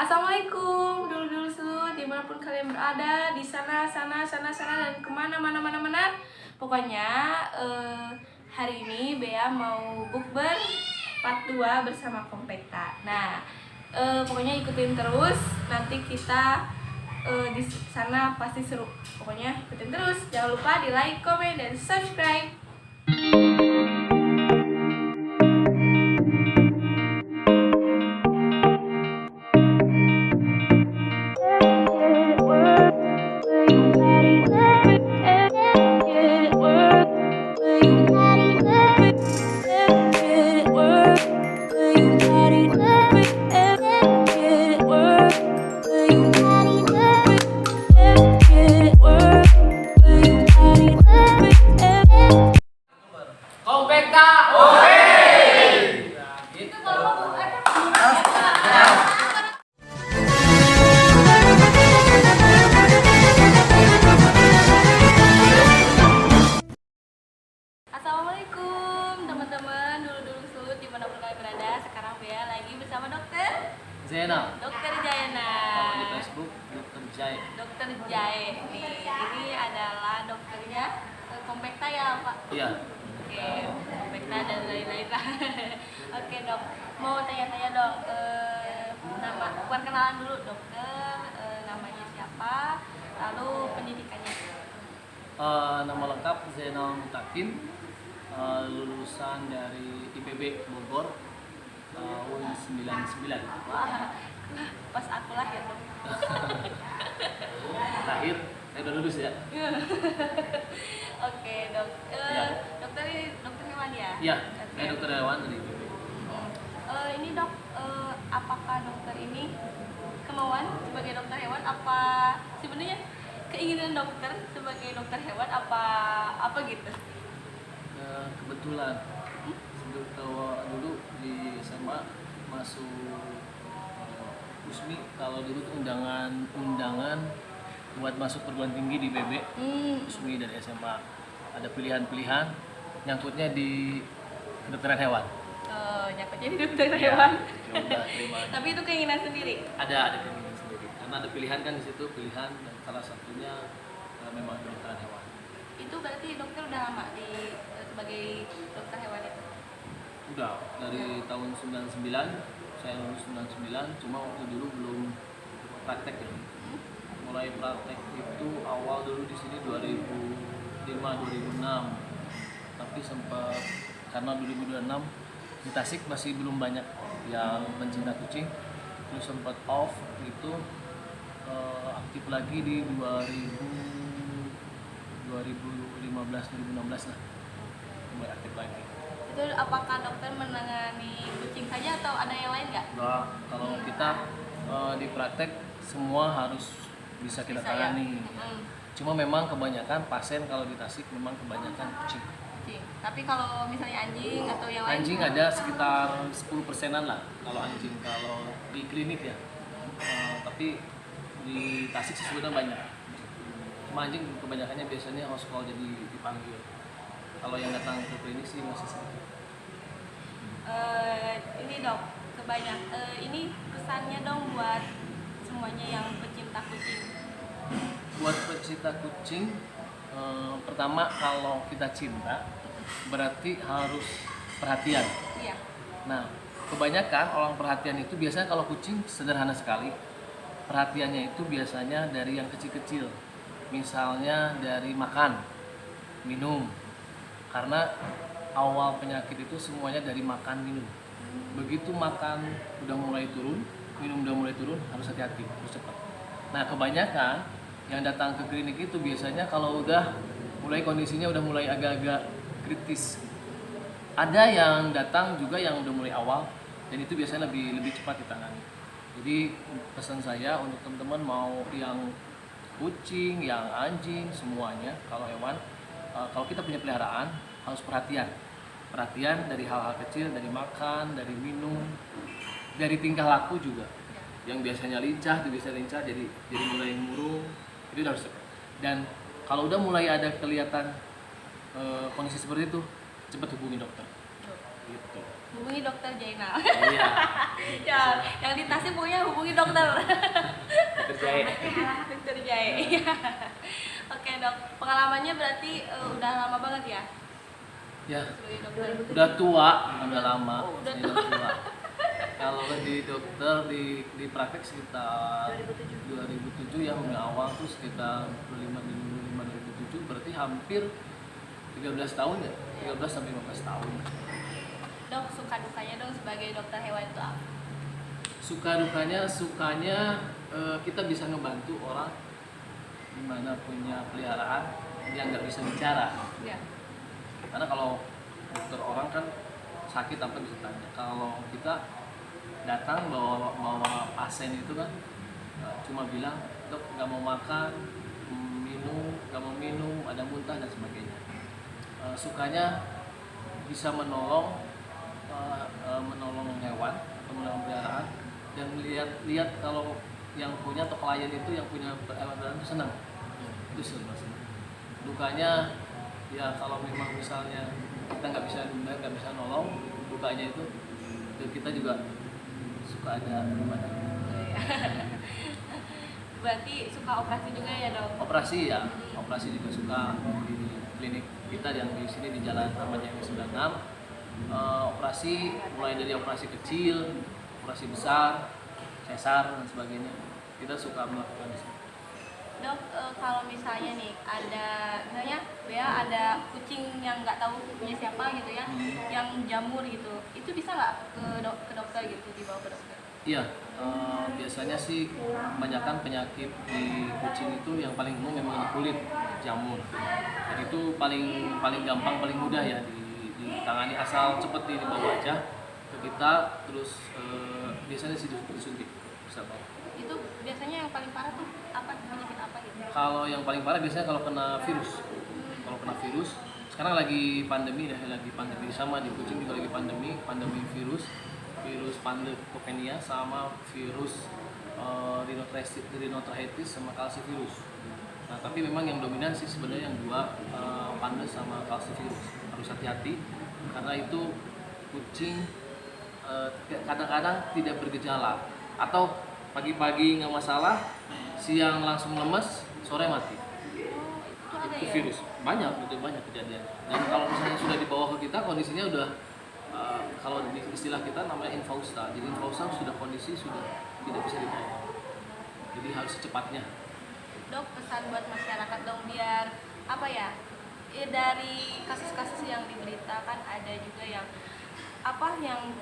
Assalamualaikum, dulu-dulu seluruh dimanapun kalian berada, di sana, dan kemana, mana. Pokoknya hari ini Bea mau bukber part 2 bersama Kompeta. Nah, pokoknya ikutin terus, nanti kita di sana pasti seru. Pokoknya ikutin terus, jangan lupa di like, komen, dan subscribe. Assalamualaikum teman-teman, dulu-dulu seluruh dimanapun kalian berada. Sekarang Bea lagi bersama dokter Zainal. Dokter Jayana. Kalau di Facebook Dokter Jai. Dokter Jai. Nih, ini adalah dokternya Kompeta ya Pak? Iya. Oke, Kompeta dan lain-lain lah. Oke dok, mau tanya-tanya dok, nama, perkenalan dulu dokter, namanya siapa, lalu pendidikannya. Nama lengkap Zainal Mutakin, lulusan dari IPB Bogor tahun 99. Wah, pas aku lahir dok. Lahir, saya udah lulus ya. Oke dok, Ya. dokter hewan ya? Iya, Oke. saya dokter hewan dari IPB. Ini dok, apakah dokter ini kemauan sebagai dokter hewan? Apa sebenarnya keinginan dokter sebagai dokter hewan apa gitu? Kebetulan dulu di SMA masuk USMI, kalau dulu tuh undangan buat masuk perguruan tinggi di IPB. USMI dari SMA ada pilihan-pilihan nyangkutnya di kedokteran hewan. Nyangkutnya di dokter Ya, hewan. ya udah terima aja. Tapi itu keinginan sendiri. Ada keinginan sendiri karena ada pilihan kan di situ, pilihan dan salah satunya memang kedokteran hewan. Itu berarti dokter udah lama sebagai dokter hewan itu. Udah dari tahun 99, saya lulus 99, cuma waktu dulu belum praktek ya. Mulai praktek itu awal dulu di sini 2005 2006. Tapi sempat karena 2026 di Tasik masih belum banyak yang pencinta kucing, terus sempat off itu, aktif lagi di 2015 lah, mulai aktif lagi. Itu apakah dokter menangani kucing saja atau ada yang lain nggak? Nah, kalau kita di praktek semua harus bisa kita Bisa ya? tangani. Cuma memang kebanyakan pasien kalau di Tasik memang kebanyakan kucing. Kucing. Tapi kalau misalnya anjing atau yang lain? Anjing ada sekitar 10%-an lah kalau anjing, kalau di klinik ya. Tapi di Tasik sih sebenarnya banyak. Cuma anjing kebanyakannya biasanya house call, jadi dipanggil. Kalau yang datang ke klinik sih masih sedikit. Ini dok, ini pesannya dong buat semuanya yang pecinta kucing. Buat pecinta kucing, pertama kalau kita cinta berarti harus perhatian. Iya. Nah, kebanyakan orang perhatian itu biasanya kalau kucing sederhana sekali. Perhatiannya itu biasanya dari yang kecil-kecil. Misalnya dari makan, minum. Karena awal penyakit itu semuanya dari makan minum. Begitu makan udah mulai turun, minum udah mulai turun, harus hati-hati, harus cepat. Nah, kebanyakan yang datang ke klinik itu biasanya kalau udah mulai kondisinya udah mulai agak-agak kritis. Ada yang datang juga yang udah mulai awal, dan itu biasanya lebih cepat ditangani. Jadi pesan saya untuk teman-teman mau yang kucing, yang anjing, semuanya kalau hewan, kalau kita punya peliharaan harus perhatian dari hal-hal kecil, dari makan, dari minum, dari tingkah laku juga. Yang biasanya lincah jadi mulai murung, itu harus cepat. Dan kalau udah mulai ada kelihatan kondisi seperti itu, cepat hubungi dokter. Gitu. Hubungi dokter Jainal. Iya. Ya, yang di Tasik pokoknya hubungi dokter. Dokter Jae. Dokter Jae. Iya. Oke dok, pengalamannya berarti udah lama banget ya? Ya, Sebagai dokter. udah tua, udah lama. Oh, udah Ini tua. Kalau di dokter di praktek sekitar 2007 ya, mulai awal tuh sekitar 2005 2007, berarti hampir 13 tahun ya, 13 sampai 15 tahun. Dok, suka dukanya dong sebagai dokter hewan itu apa? Suka dukanya, sukanya kita bisa ngebantu orang dimana punya peliharaan yang nggak bisa bicara. Ya. Karena kalau dokter orang kan sakit apa bisa tanya. Kalau kita datang bawa pasien itu kan cuma bilang, dok nggak mau makan, nggak mau minum, ada muntah dan sebagainya. Sukanya bisa menolong hewan atau menolong peliharaan dan lihat kalau yang punya atau klien itu yang punya hewan peliharaan itu senang. Itu senang. Dukanya ya kalau memang misalnya kita nggak bisa nolong, dukanya itu kita juga suka ada gimana. Berarti suka operasi juga ya dok? Operasi ya, operasi juga suka di klinik kita yang di sini di Jalan Ahmad Yani 96. Operasi mulai dari operasi kecil, operasi besar, sesar dan sebagainya. Kita suka melakukan itu. Dok, kalau misalnya nih misalnya Bea ada kucing yang nggak tahu punya siapa gitu ya, yang jamur gitu, itu bisa nggak ke dokter gitu, dibawa ke dokter? Iya, biasanya sih kebanyakan penyakit di kucing itu yang paling umum memang di kulit, jamur. Jadi itu paling gampang, paling mudah ya ditangani, asal cepet dibawa aja ke kita, terus biasanya sih disuntik bisa bawa. Itu biasanya yang paling parah tuh apa, penyakit apa gitu? Kalau yang paling parah biasanya kalau kena virus. Kalau kena virus, sekarang lagi pandemi sama di kucing juga lagi pandemi virus Panleukopenia sama virus rhinotrachetis sama calcivirus. Nah, tapi memang yang dominan sih sebenarnya yang dua, Panle sama calcivirus. Harus hati-hati karena itu kucing kadang-kadang tidak bergejala atau pagi-pagi nggak masalah, siang langsung lemes, sore mati. Itu ada Itu ya? virus banyak kejadian. Dan kalau misalnya sudah dibawa ke kita, kondisinya udah kalau di istilah kita namanya infausta. Jadi infausta sudah kondisi sudah tidak bisa dibawa. Jadi harus secepatnya. Dok, pesan buat masyarakat dong biar apa ya? Dari kasus-kasus yang diberitakan ada juga yang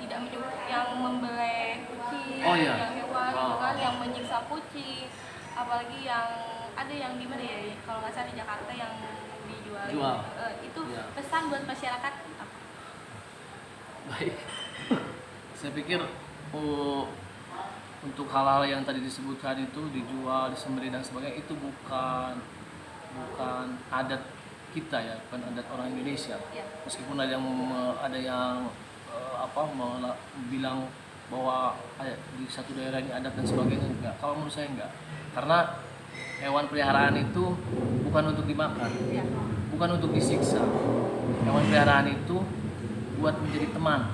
tidak yang membelai kucing, Oh, iya. yang hewan gitu kan, yang menyiksa kucing, apalagi yang ada yang di mana ya, kalau nggak salah di Jakarta yang dijual. Jual. Itu Iya. pesan buat masyarakat apa? Baik. Saya pikir untuk hal-hal yang tadi disebutkan itu dijual, disembelih dan sebagainya itu bukan adat kita ya, bukan adat orang Indonesia. Ya. Meskipun ada yang bilang bahwa di satu daerah ini adat dan sebagainya, enggak. Kalau menurut saya enggak. Karena hewan peliharaan itu bukan untuk dimakan, Ya. bukan untuk disiksa. Hewan peliharaan itu buat menjadi teman.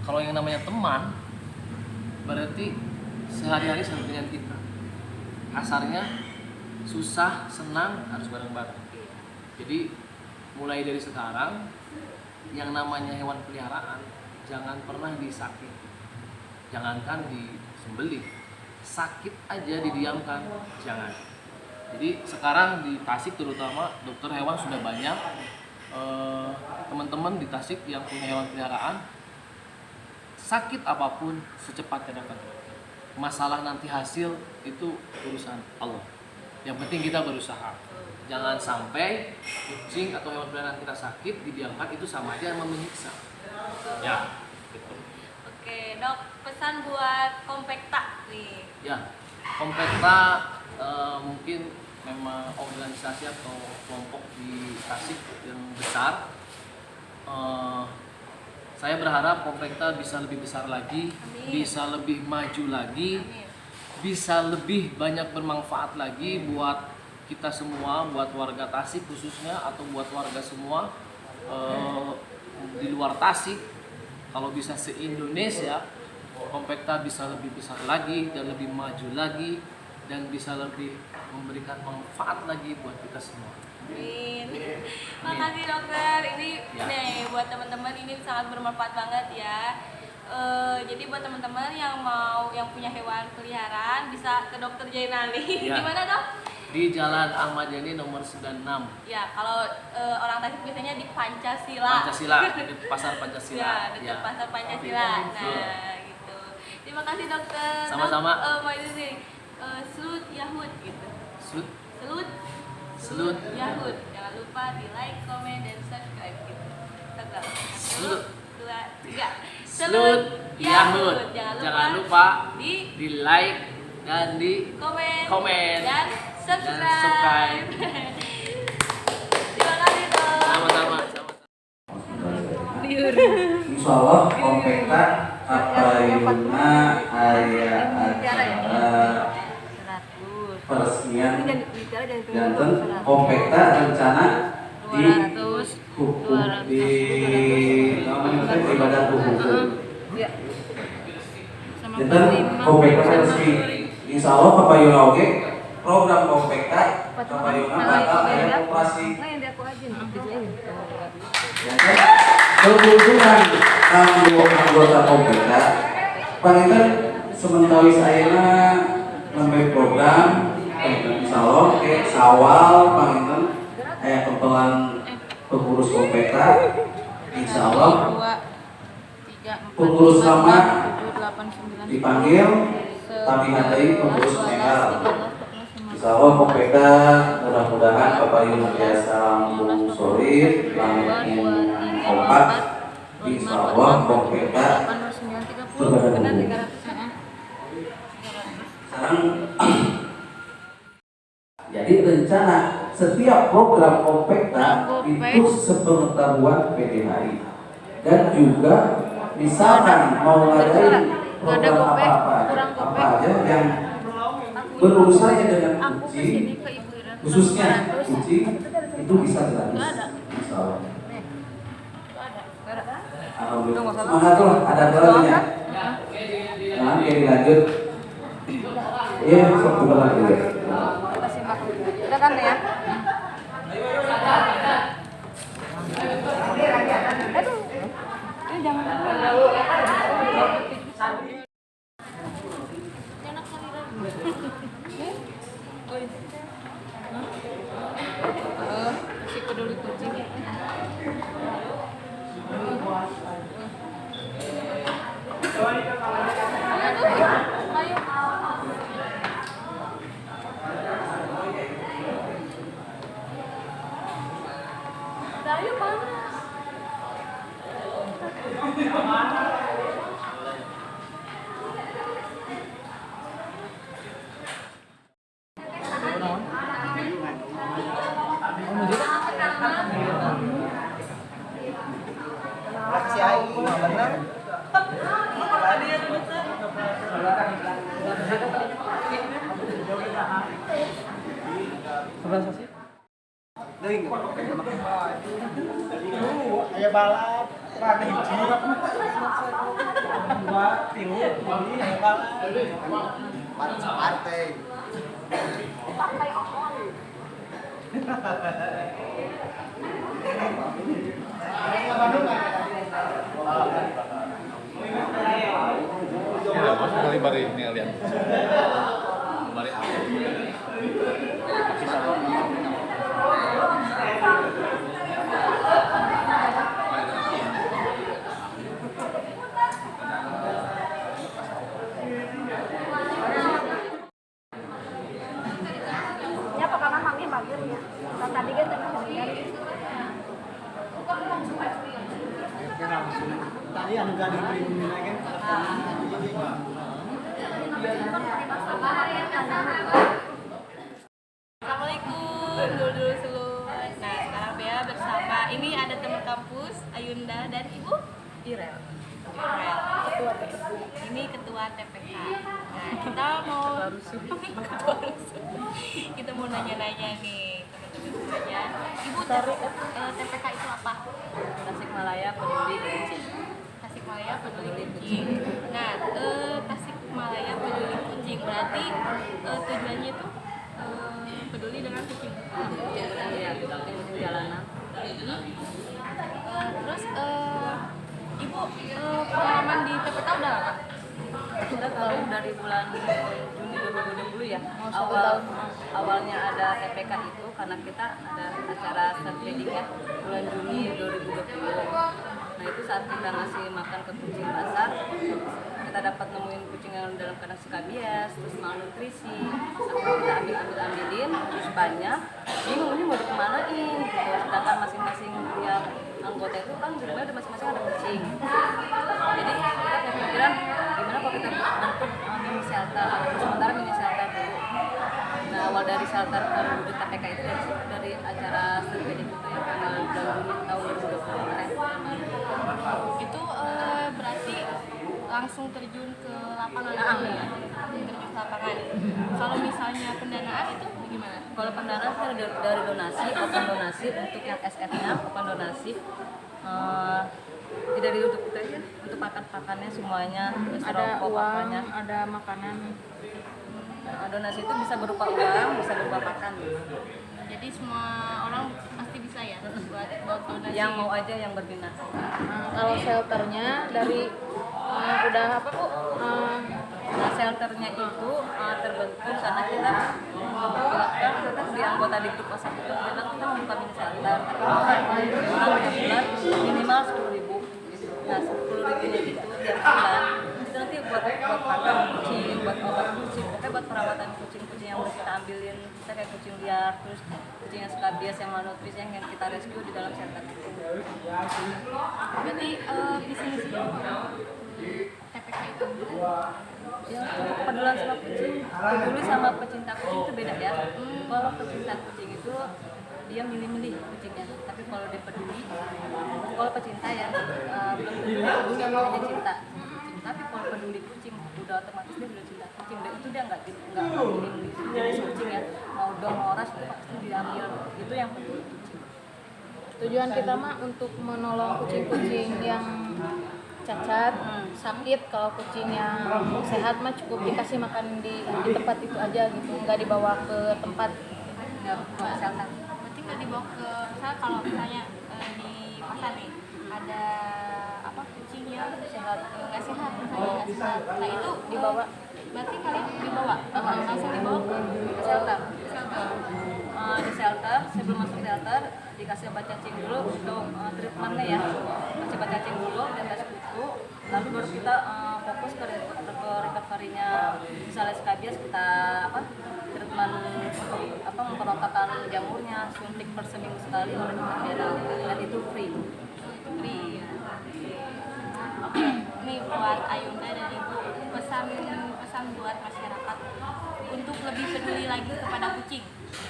Kalau yang namanya teman berarti sehari-hari sama dengan kita. Kasarnya susah, senang harus bareng-bareng. Jadi mulai dari sekarang yang namanya hewan peliharaan jangan pernah disakiti. Jangankan disembelih, sakit aja didiamkan, jangan. Jadi sekarang di Tasik terutama dokter hewan sudah banyak. Teman-teman di Tasik yang punya hewan peliharaan, sakit apapun secepatnya datang. Masalah nanti hasil itu urusan Allah. Yang penting kita berusaha. Jangan sampai kucing atau hewan peliharaan kita sakit didiamkan, itu sama aja menyiksa. Ya, gitu. Oke, Dok, pesan buat Kompekta nih. Ya, Kompekta mungkin memang organisasi atau kelompok di Tasik yang besar. Saya berharap Kompekta bisa lebih besar lagi, Amin. bisa lebih maju lagi, Amin. bisa lebih banyak bermanfaat lagi buat kita semua, buat warga Tasik khususnya atau buat warga semua. eh, di luar Tasik, kalau bisa se-Indonesia, Kompekta bisa lebih besar lagi dan lebih maju lagi dan bisa lebih memberikan manfaat lagi buat kita semua. Amin. Makasih dokter. Ini Ya. nih buat teman-teman ini sangat bermanfaat banget ya. Jadi buat teman-teman yang punya hewan peliharaan bisa ke dokter Jainali. Ya. Di mana dok? Di Jalan Ahmad Yani nomor 96. Ya kalau orang Tasik biasanya di Pancasila. Pancasila, di Pasar Pancasila. Ya, dekat Ya. Pasar Pancasila. Nah, gitu. Terima kasih dokter. Sama-sama. Mau ini sih. Slut Yahud gitu. Slut, Slut Slut. Yahud. Jangan lupa di like, comment, dan subscribe gitu. Instagram. Slut. 2, 3. Slut Yahud. Jangan lupa di di like dan di komen dan subscribe. subscribe. Terima kasih dok. Sama-sama. Insya Allah Kompekta Apayuna aya acara peresmian janten Kompekta rencana di hukum di namanya ibadah hukum janten Kompekta resmi Insya Allah Apayuna oke program Kompekta Apayuna bakal aya operasi kebutuhan anggota Kompekta panginten sementara saya nambah program insya Allah ke Sawal panginten aya kebetulan pengurus Kompekta insya Allah pengurus lama dipanggil tapi nanti pengurus mental insya Allah Kompekta mudah-mudahan Bapak Yunus biasa lambung solid lambung kompak insya Allah Kompekta sekarang jadi rencana setiap program Kompekta itu sepengetahuan PDHI dan juga misalkan mau ngadain program apa aja yang berurusannya dengan kucing khususnya kucing itu bisa gratis insya Allah. Alhamdulillah. Semangat tuh ada doanya. Nah, oke dilanjut. Iya, sok buka lagi ya. Udah kan ya? Aduh, ini jangan. Masih peduli kucing. Dayu panas. Aya balap, rada hiji. Dua, tilu, jadi aya balap. Partai. Ya, mas kali bari ini lihat. Bari apa? Ya apa karena kami bagian ya. Dan tadi kan tengah sendirian. Tadi anu gak diberi lagi. Assalamualaikum, dulu seluruh. Nah, sekarang Bea bersama ini ada teman kampus Ayunda dan Ibu Irel. Ketua TPK. Ini ketua TPK. Nah, kita mau ketua rusuh. Kita mau nanya-nanya nih, teman Ya. Ibu TPK itu apa? Tasikmalaya Peduli Kucing. Tasikmalaya Peduli Kucing. Nah, Tasikmalaya Peduli Kucing berarti tujuannya itu peduli dengan kucing. Ya, kucing jalanan. Terus ibu pengalaman di TPK udah lama? Kita tahu dari bulan Juni 2020 ya. Awalnya ada TPK itu karena kita ada acara strategi ya bulan Juni 2020. Nah itu saat kita ngasih makan ke kucing pasar, kita dapat nemuin kucing yang dalam keadaan skabies, terus malnutrisi, akhirnya kita ambilin, terus banyak, bingung ini mau dikemanain, gitu. Sedangkan masing-masing tiap anggota itu kan di rumah masing-masing ada kucing. Jadi kita kepikiran gimana kalau kita bentuk mini shelter, sementara mini shelter dulu. Nah awal dari shelter terwujud TPK itu dari acara strategi itu yang tanggal Juni tahun 2020 kemarin. Itu berarti langsung terjun ke lapangan. Terjun ke lapangan. Kalau misalnya pendanaan itu gimana? Kalau pendanaan saya dari donasi, open donasi untuk yang SF-nya, open donasi. Tidak dari untuk kita ya, untuk pakan-pakannya semuanya, Ada uang, ada makanan. Donasi itu bisa berupa uang, bisa berupa pakan. Jadi semua orang pasti bisa ya buat donasi. Yang mau aja yang berminat. Kalau shelternya dari udah apa Bu? Nah, shelternya itu terbentuk karena kita di anggota di grup WhatsApp itu kita membuka mini shelter. Orang tiap bulan minimal 10.000. Nah 10.000 itu tiap bulan itu nanti buat pakan kucing, buat obat kucing, pokoknya buat perawatan kucing-kucing yang udah kita ambilin, kita kayak kucing liar, terus kucing yang skabies, yang malnutrisi yang kita rescue di dalam shelter itu. Berarti visi misi TPK itu Ya, kepedulian sama kucing, peduli sama pecinta kucing itu beda ya. Kalau pecinta kucing itu dia milih-milih kucingnya, tapi kalau dia peduli, kalau pecinta ya belum tentu dia peduli hanya cinta. Tapi kalau peduli kucing udah otomatis dia udah cinta kucing, dan itu dia nggak milih-milih jenis kucing ya, mau dog mau ras itu pasti diambil, itu yang peduli kucing. Tujuan kita mah untuk menolong kucing-kucing yang cacat, sakit. Kalau kucing yang sehat mah cukup dikasih makan di tempat itu aja gitu, nggak dibawa ke tempat Shelter. berarti nggak dibawa ke misalnya kalau misalnya di pasar nih ada apa kucing yang sehat nggak sehat misalnya nggak sehat, nah itu dibawa. berarti kalian dibawa langsung dibawa ke Shelter. shelter. Di shelter, sebelum masuk shelter dikasih obat cacing dulu untuk treatmentnya ya, kasih obat cacing dulu dan tes kuku, lalu baru kita fokus ke recovery-nya. Misalnya skabies kita treatment memperontakan jamurnya, suntik per seminggu sekali oleh veteriner dan itu free. Oke, ini buat Ayunda dan Ibu pesan buat masyarakat untuk lebih peduli lagi kepada kucing.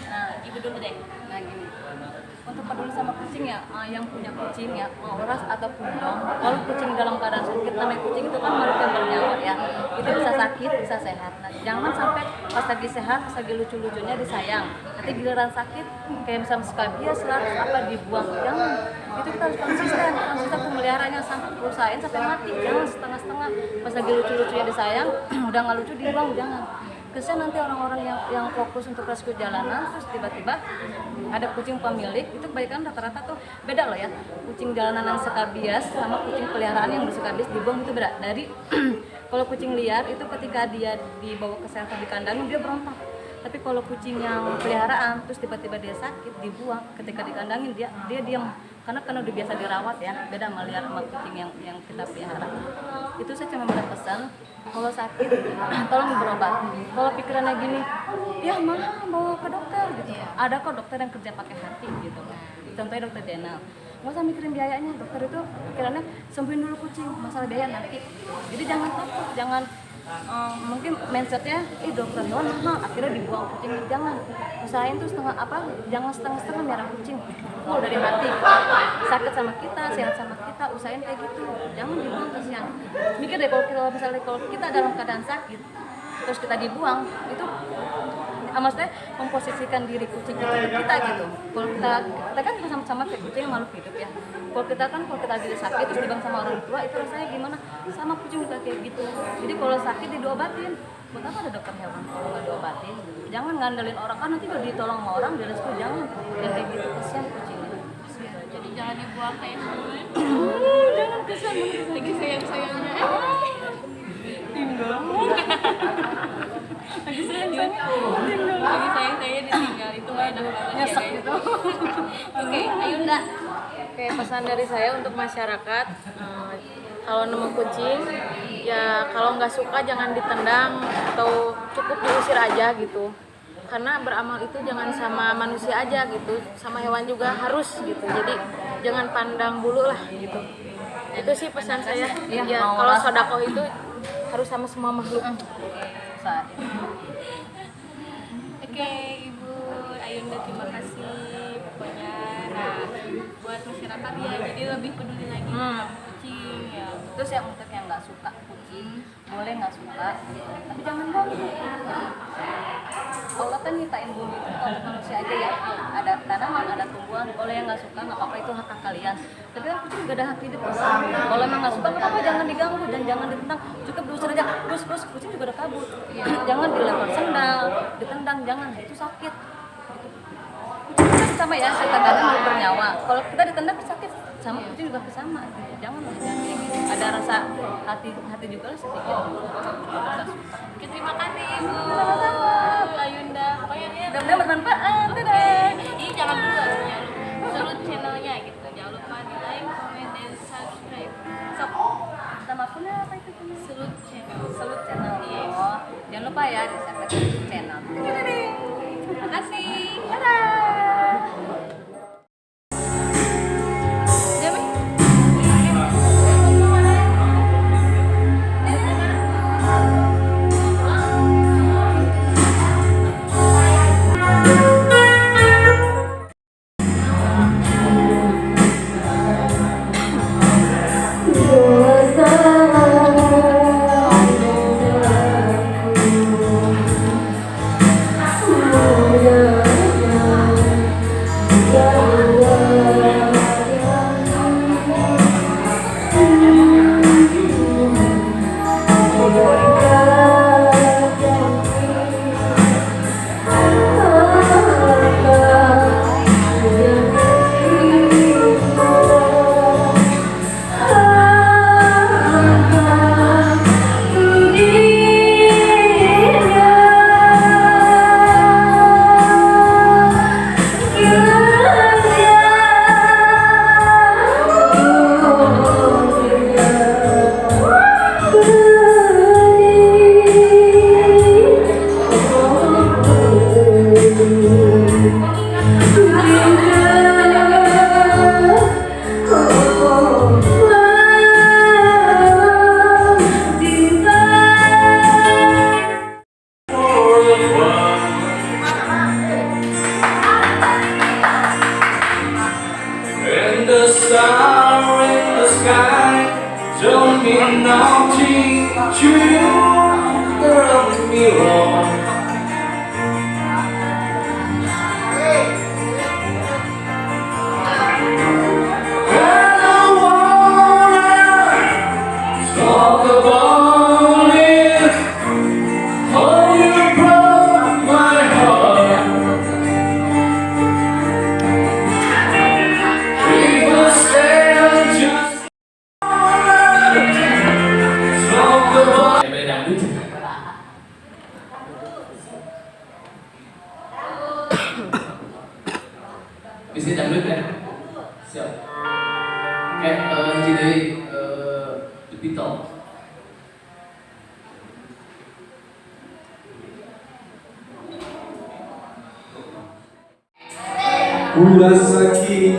Nah, Ibu dulu deh. Nah gini, untuk peduli sama kucing ya, yang punya kucing ya, mau ras ataupun dong, kalau kucing dalam keadaan sakit, namanya kucing itu kan makhluk yang bernyawa ya, itu bisa sakit, bisa sehat. Nah jangan sampai pas lagi sehat, pas lagi lucu-lucunya disayang, nanti giliran sakit, kayak misalnya skabies lah, dibuang, jangan. Itu kita harus konsisten pemeliharanya sampai perusahaan sampai mati, jangan setengah-setengah, pas lagi lucu-lucunya disayang, udah nggak lucu dibuang, jangan. Kesian nanti orang-orang yang fokus untuk rescue jalanan, terus tiba-tiba ada kucing pemilik, itu kebanyakan rata-rata tuh beda loh ya. Kucing jalanan yang skabies sama kucing peliharaan yang berskabies dibuang itu beda. Dari kalau kucing liar itu ketika dia dibawa ke shelter dikandangin dia berontak. Tapi kalau kucing yang peliharaan terus tiba-tiba dia sakit dibuang, ketika dikandangin dia diam. Karena udah biasa dirawat ya, beda sama liar sama kucing yang kita pelihara. Itu saya cuma berpesan, kalau sakit tolong berobat. Kalau pikirannya gini, ya mah bawa ke dokter gitu. Ada kok dokter yang kerja pakai hati gitu. Contohnya dokter Jenal. Nggak usah mikirin biayanya, dokter itu pikirannya sembuhin dulu kucing, masalah biaya nanti. Jadi jangan takut, jangan mungkin mindsetnya, dokter hewan mahal, akhirnya dibuang kucing. Jangan, usahain tuh jangan setengah-setengah merah kucing. Full dari hati, sakit sama kita, sehat sama kita, usahain kayak gitu. Jangan dibuang, kasihan. Mikir deh kalau kita dalam keadaan sakit, terus kita dibuang, itu maksudnya memposisikan diri kucing itu ke kita gitu. Kalau kita kan sama-sama kayak kucing yang makhluk hidup ya. Kalau kita lagi sakit terus dibang sama orang tua itu rasanya gimana? Sama kucing juga kayak gitu. Jadi kalau sakit diobatin. Buat apa ada dokter hewan kalau nggak diobatin? Jangan ngandelin orang kan nanti udah ditolong sama orang dia rescue, jangan yang kayak gitu, kasihan kucingnya. Jadi jangan dibuang kayak hewan. Jangan kasihan Lagi sayang-sayangnya. tinggal. Lagi sayang-sayangnya Lagi sayang-sayangnya ditinggal itu nggak enak banget. nyesek ya. gitu. Oke, Ayunda. Oke, pesan dari saya untuk masyarakat, kalau nemu kucing, ya kalau nggak suka jangan ditendang atau cukup diusir aja gitu. Karena beramal itu jangan sama manusia aja gitu, sama hewan juga harus gitu. Jadi jangan pandang bulu lah gitu. Itu sih pesan saya. Iya, Ya, mau kalau rasa. sodako itu harus sama semua makhluk. Saat Oke, Ibu Ayunda, terima kasih. Pokoknya, nah, buat masyarakat ya, jadi lebih peduli lagi sama kucing ya. terus yang untuk yang nggak suka kucing boleh nggak suka tapi jangan ganggu. Allah kan nyiptain bumi itu bukan untuk manusia aja ya, ada tanaman, ada tumbuhan. Boleh yang nggak suka nggak apa-apa, itu hak kalian. Tapi kan kucing juga ada hak hidup. Kalau emang nggak suka nggak apa-apa, jangan diganggu dan jangan ditendang, cukup diusir aja. Terus kucing juga udah kabur. Jangan dilempar sendal, ditendang, jangan, itu sakit. Kucing kan sama ya, setan kadang mau bernyawa. Kalau kita ditendang sakit, sama kucing juga sama. Jangan lah, jangan kayak gitu. Ada rasa hati juga lah sedikit. Rasa suka. Oke, terima kasih Ibu Ayunda. Pokoknya ya, Mudah-mudahan bermanfaat. Dadah. ini jangan lupa selut channelnya gitu. Jangan lupa di like, comment, dan subscribe. Sok, Nama akunnya apa itu? selut channel. Selut channel. Yes. Oh, jangan lupa ya di subscribe channel. Terima kasih. Dadah. Jami. And the star in the sky, don't be naughty, true, rub me wrong. And I wanna talk about it, how you broke my heart. People stand just talk about it. Bisa dangdut ya? Siap. Oke, hiji deui The Beatles. Ku rasa kini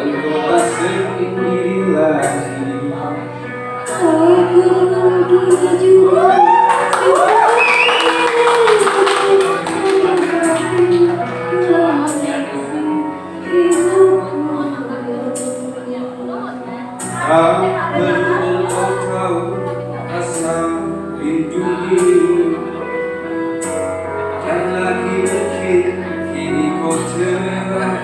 engkau tak sendiri lagi. Apa yang kau tahu rasa rindu ini? yang lagi mungkin kini kau telah